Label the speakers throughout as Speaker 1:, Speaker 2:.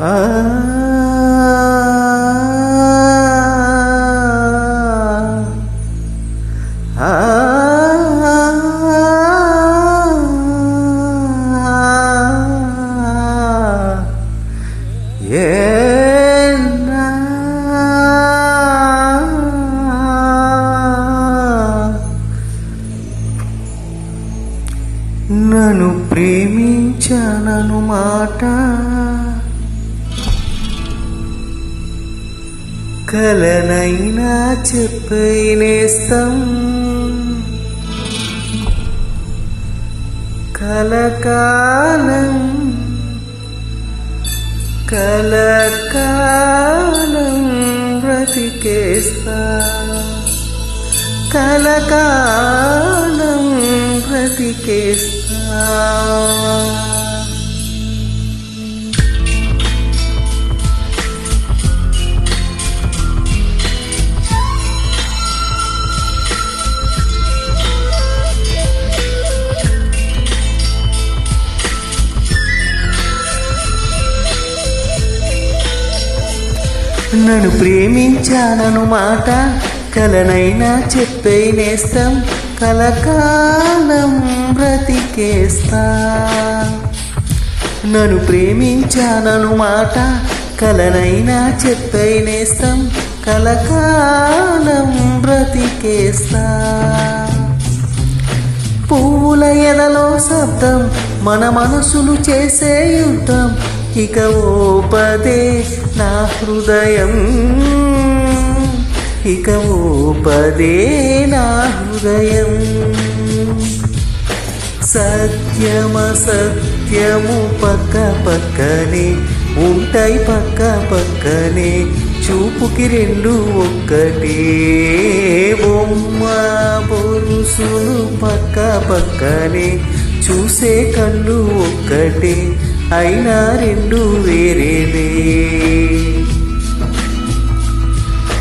Speaker 1: ఆ నన్ను ప్రేమించానను మాట కలనైనా చెప్పేనేస్తం కలకాలం కలకాలం బ్రతికేస్తా కలకాలం బ్రతికేస్తా నన్ను ప్రేమించానను మాట కలనైనా చెప్పేనేస్తం కలకాలం బ్రతికేస్తా నన్ను ప్రేమించానను మాట కలనైనా చెప్పేనేస్తం కలకాలం బ్రతికేస్తా పువ్వుల ఎదలో శబ్దం మన మనసులు చేసే యుద్ధం ఇక ఓపదే నా హృదయం ఇక ఓపదే నా హృదయం సత్యము పక్క పక్కనే ఉంటాయి పక్క పక్కనే చూపుకి రెండు ఒక్కటే బొమ్మ బొరుసులు పక్క పక్కనే చూసే కళ్ళు ఒక్కటే అయినా రెండు వేరేలే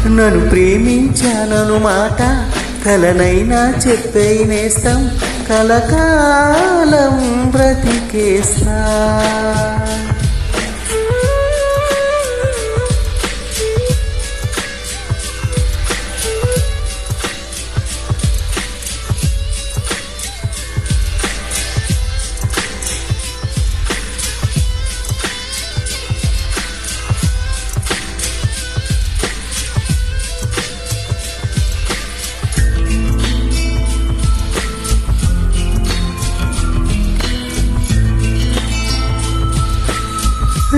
Speaker 1: నన్ను ప్రేమించానను మాట కలనైనా చెప్పేనేస్తం కలకాలం బ్రతికేస్తా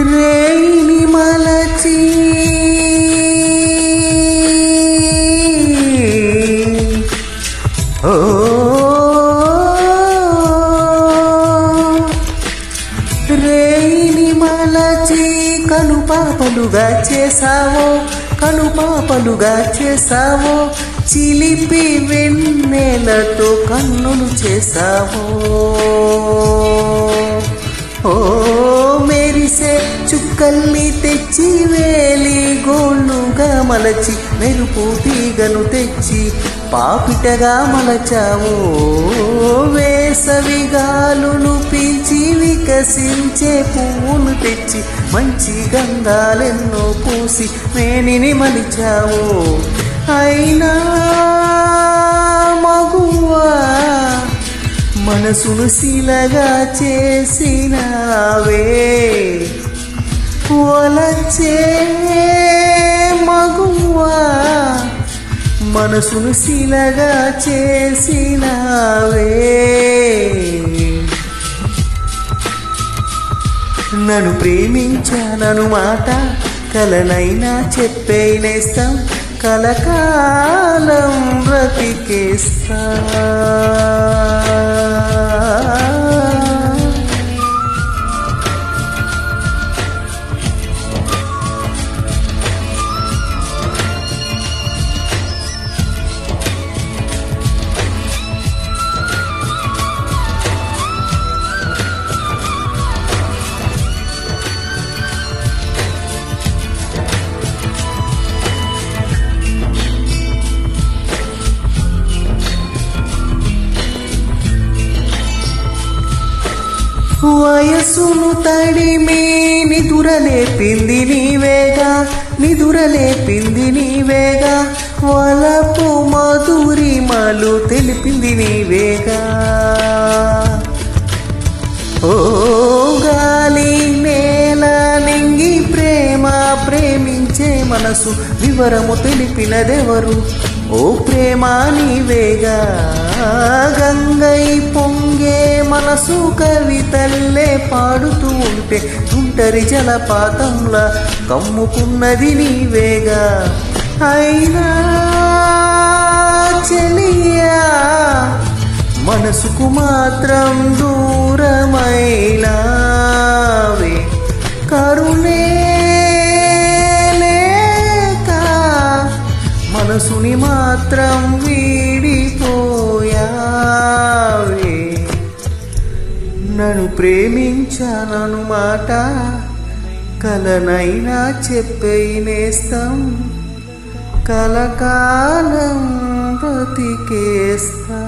Speaker 1: రేయిని మలచి ఓ రేయిని మలచి కనుపాపలుగా చేసావో కనుపాపలుగా చేసావో చిలిపి వెన్నెలతో కన్నులు చేసావో ఓ మెరిసే చుక్కల్ని తెచ్చి వేలి గోళ్ళుగా మలచి మెరుపు తీగను తెచ్చి పాపిటగా మలచావు వేసవి గాలును పీల్చి వికసించే పువ్వును తెచ్చి మంచి గంధాలెన్నో పూసి మేనిని మలిచావు అయినా మగువా మనసును శిలగా చేసినావే వలచే మగువా మనసును శిలగా చేసినావే నన్ను ప్రేమించానను మాట కలనైనా చెప్పేనేస్తం కలకాలం బ్రతికేస్తా వయసును తడిమి నిదురలేపింది నీవేగా, నిదురలేపింది నీవేగా, వలపు మధురిమలు తెలిపింది నీవేగా. ఓ గాలి నేల నింగి ప్రేమ ప్రేమించే మనసు వివరము తెలిపినదెవరు? ఓ ప్రేమ నీవేగా. గంగై పొంగే మనసు కవితల్లే పాడుతూ ఉంటే తుంటరి జలపాతంలా కమ్ముకున్నది నీవేగా. అయినా చెలియా మనసుకు మాత్రం దూరమైనావే, కరుణే లేక మనసుని మాత్రం వీడిపోయావే. నన్ను ప్రేమించానను మాట కలనైనా చెప్పేనేస్తాం, కలకాలం బ్రతికేస్తా.